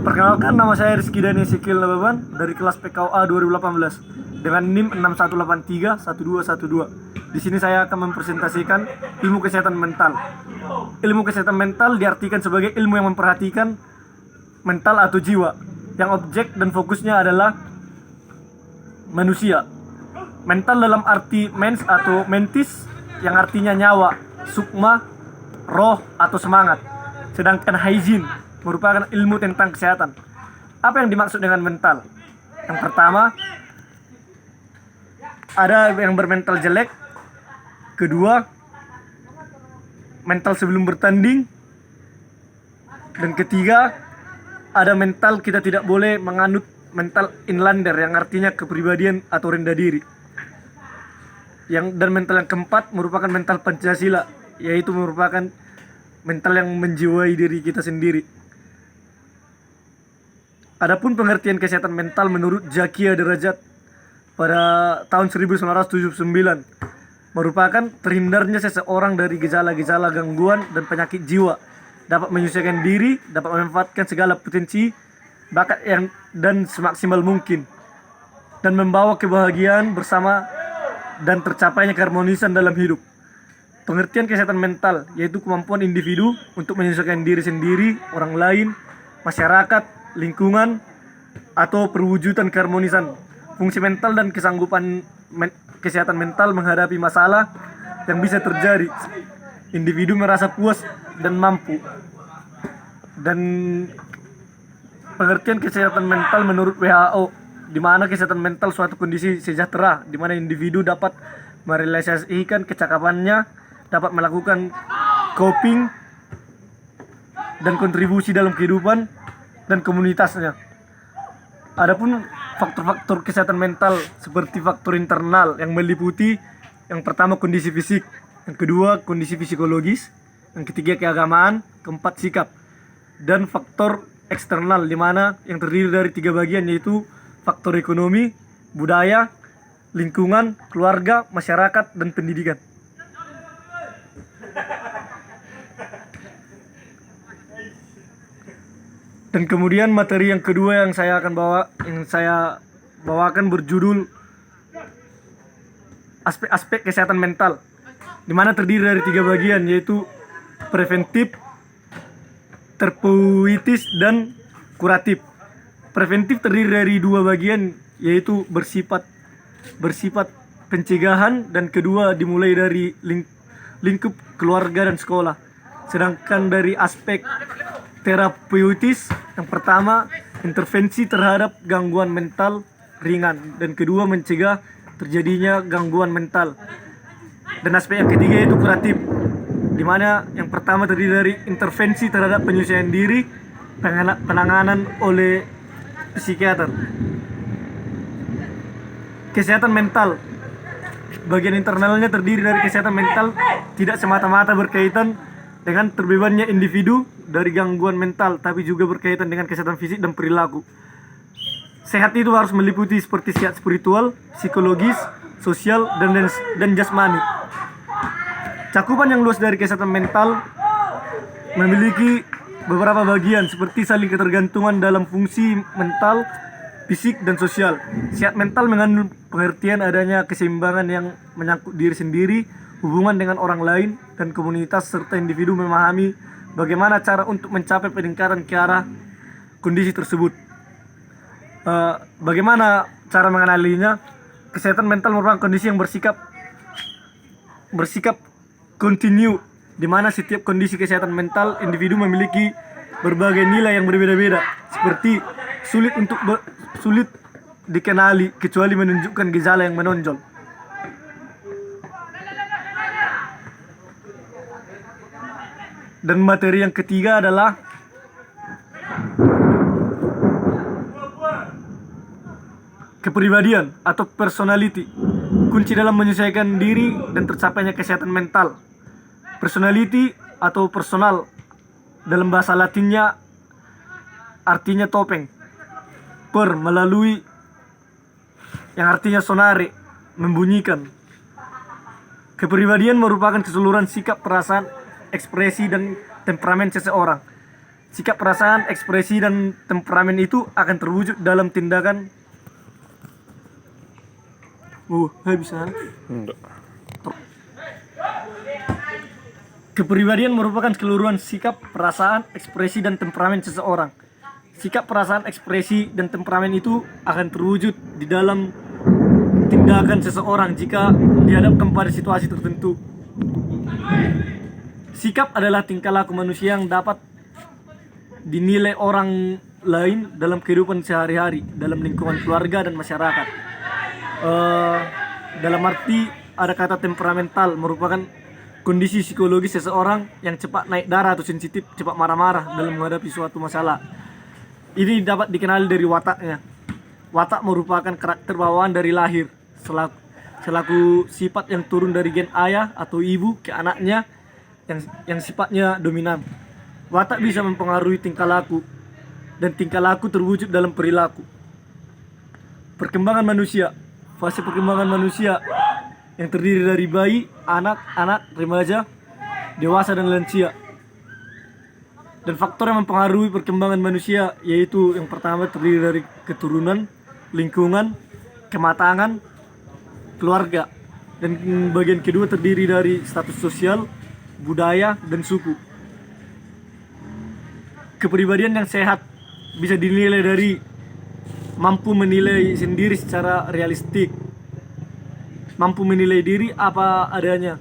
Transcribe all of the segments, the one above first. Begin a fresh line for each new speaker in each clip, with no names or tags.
Perkenalkan, nama saya Rizky Dani Sikil Nababan dari kelas PKUA 2018 dengan NIM 61831212. Di sini saya akan mempresentasikan ilmu kesehatan mental. Ilmu kesehatan mental diartikan sebagai ilmu yang memperhatikan mental atau jiwa, yang objek dan fokusnya adalah manusia. Mental dalam arti mens atau mentis, yang artinya nyawa, sukma, roh atau semangat. Sedangkan hygiene merupakan ilmu tentang kesehatan. Apa yang dimaksud dengan mental? Yang pertama, ada yang bermental jelek. Kedua, mental sebelum bertanding. Dan ketiga, ada mental kita tidak boleh menganut mental inlander, yang artinya kepribadian atau rendah diri. Dan mental yang keempat merupakan mental Pancasila, yaitu merupakan mental yang menjiwai diri kita sendiri. Adapun pengertian kesehatan mental menurut Zakia Derajat pada tahun 1979 merupakan terhindarnya seseorang dari gejala-gejala gangguan dan penyakit jiwa, dapat menyesuaikan diri, dapat memanfaatkan segala potensi bakat dan semaksimal mungkin, dan membawa kebahagiaan bersama dan tercapainya keharmonisan dalam hidup. Pengertian kesehatan mental yaitu kemampuan individu untuk menyesuaikan diri sendiri, orang lain, masyarakat, lingkungan, atau perwujudan keharmonisan. Fungsi mental dan kesanggupan kesehatan mental menghadapi masalah yang bisa terjadi. Individu merasa puas dan mampu. Dan pengertian kesehatan mental menurut WHO, di mana kesehatan mental suatu kondisi sejahtera di mana individu dapat merealisasikan kecakapannya, dapat melakukan coping dan kontribusi dalam kehidupan dan komunitasnya. Adapun faktor-faktor kesehatan mental seperti faktor internal yang meliputi yang pertama kondisi fisik, yang kedua kondisi psikologis, yang ketiga keagamaan, keempat sikap, dan faktor eksternal di mana yang terdiri dari tiga bagian, yaitu faktor ekonomi, budaya, lingkungan, keluarga, masyarakat, dan pendidikan. Dan kemudian materi yang kedua yang saya bawakan berjudul aspek-aspek kesehatan mental, di mana terdiri dari tiga bagian, yaitu preventif, terapeutis, dan kuratif. Preventif terdiri dari dua bagian, yaitu bersifat pencegahan, dan kedua dimulai dari lingkup keluarga dan sekolah. Sedangkan dari aspek terapeutis, yang pertama intervensi terhadap gangguan mental ringan, dan kedua mencegah terjadinya gangguan mental. Dan aspek yang ketiga yaitu kuratif, di mana yang pertama terdiri dari intervensi terhadap penyesuaian diri, penanganan oleh psikiater. Kesehatan mental, bagian internalnya terdiri dari kesehatan mental tidak semata-mata berkaitan dengan terbebasnya individu dari gangguan mental, tapi juga berkaitan dengan kesehatan fisik dan perilaku. Sehat itu harus meliputi seperti sehat spiritual, psikologis, sosial, dan jasmani. Cakupan yang luas dari kesehatan mental memiliki beberapa bagian seperti saling ketergantungan dalam fungsi mental, fisik, dan sosial. Sehat mental mengandung pengertian adanya keseimbangan yang menyangkut diri sendiri, hubungan dengan orang lain, dan komunitas, serta individu memahami bagaimana cara untuk mencapai peningkatan ke arah kondisi tersebut. Bagaimana cara mengenalinya? Kesehatan mental merupakan kondisi yang bersikap kontinu, di mana setiap kondisi kesehatan mental individu memiliki berbagai nilai yang berbeda-beda, seperti sulit dikenali kecuali menunjukkan gejala yang menonjol. Dan materi yang ketiga adalah kepribadian atau personality, kunci dalam menyesuaikan diri dan tercapainya kesehatan mental. Personality atau personal dalam bahasa Latinnya artinya topeng. Melalui yang artinya sonare, membunyikan. Kepribadian merupakan keseluruhan sikap, perasaan, ekspresi, dan temperamen seseorang. Sikap, perasaan, ekspresi, dan temperamen itu akan terwujud dalam tindakan. Bisa.
Enggak.
Kepribadian merupakan keseluruhan sikap, perasaan, ekspresi, dan temperamen seseorang. Sikap, perasaan, ekspresi, dan temperamen itu akan terwujud di dalam tindakan seseorang jika dihadapkan pada situasi tertentu. Sikap adalah tingkah laku manusia yang dapat dinilai orang lain dalam kehidupan sehari-hari, dalam lingkungan keluarga dan masyarakat. Dalam arti ada kata temperamental merupakan kondisi psikologis seseorang yang cepat naik darah atau sensitif, cepat marah-marah dalam menghadapi suatu masalah. Ini dapat dikenali dari wataknya. Watak merupakan karakter bawaan dari lahir, selaku sifat yang turun dari gen ayah atau ibu ke anaknya yang sifatnya dominan. Watak bisa mempengaruhi tingkah laku, dan tingkah laku terwujud dalam perilaku. Perkembangan manusia. Fase perkembangan manusia yang terdiri dari bayi, anak, remaja, dewasa, dan lansia. Dan faktor yang mempengaruhi perkembangan manusia yaitu yang pertama terdiri dari keturunan, lingkungan, kematangan, keluarga. Dan bagian kedua terdiri dari status sosial, budaya, dan suku. Kepribadian yang sehat bisa dinilai dari mampu menilai sendiri secara realistik, mampu menilai diri apa adanya,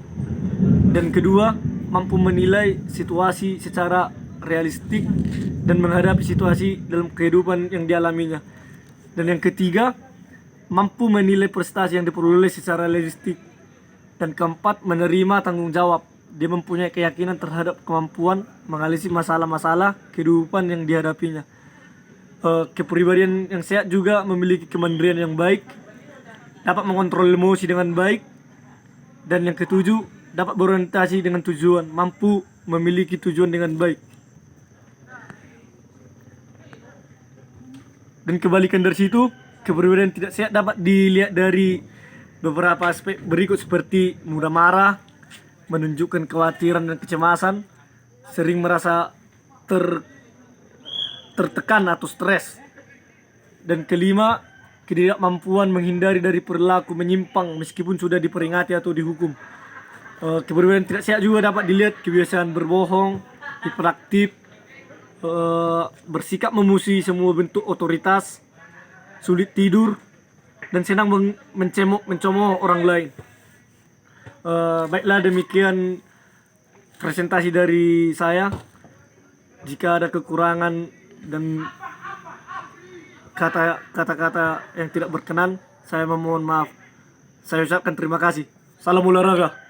dan kedua, mampu menilai situasi secara realistik dan menghadapi situasi dalam kehidupan yang dialaminya. Dan yang ketiga, mampu menilai prestasi yang diperoleh secara realistik. Dan keempat, menerima tanggung jawab. Dia mempunyai keyakinan terhadap kemampuan mengatasi masalah-masalah kehidupan yang dihadapinya. Kepribadian yang sehat juga memiliki kemandirian yang baik, dapat mengontrol emosi dengan baik, dan yang ketujuh, dapat berorientasi dengan tujuan, mampu memiliki tujuan dengan baik. Dan kebalikan dari situ, kepribadian tidak sehat dapat dilihat dari beberapa aspek berikut seperti mudah marah, menunjukkan kekhawatiran dan kecemasan, sering merasa tertekan atau stres. Dan kelima, ketidakmampuan menghindari dari perilaku menyimpang meskipun sudah diperingati atau dihukum. Kepribadian tidak sehat juga dapat dilihat kebiasaan berbohong, hiperaktif, bersikap memusuhi semua bentuk otoritas, sulit tidur, dan senang mencemooh orang lain. Baiklah, demikian presentasi dari saya. Jika ada kekurangan dan kata-kata yang tidak berkenan, saya memohon maaf. Saya ucapkan terima kasih. Salam olahraga.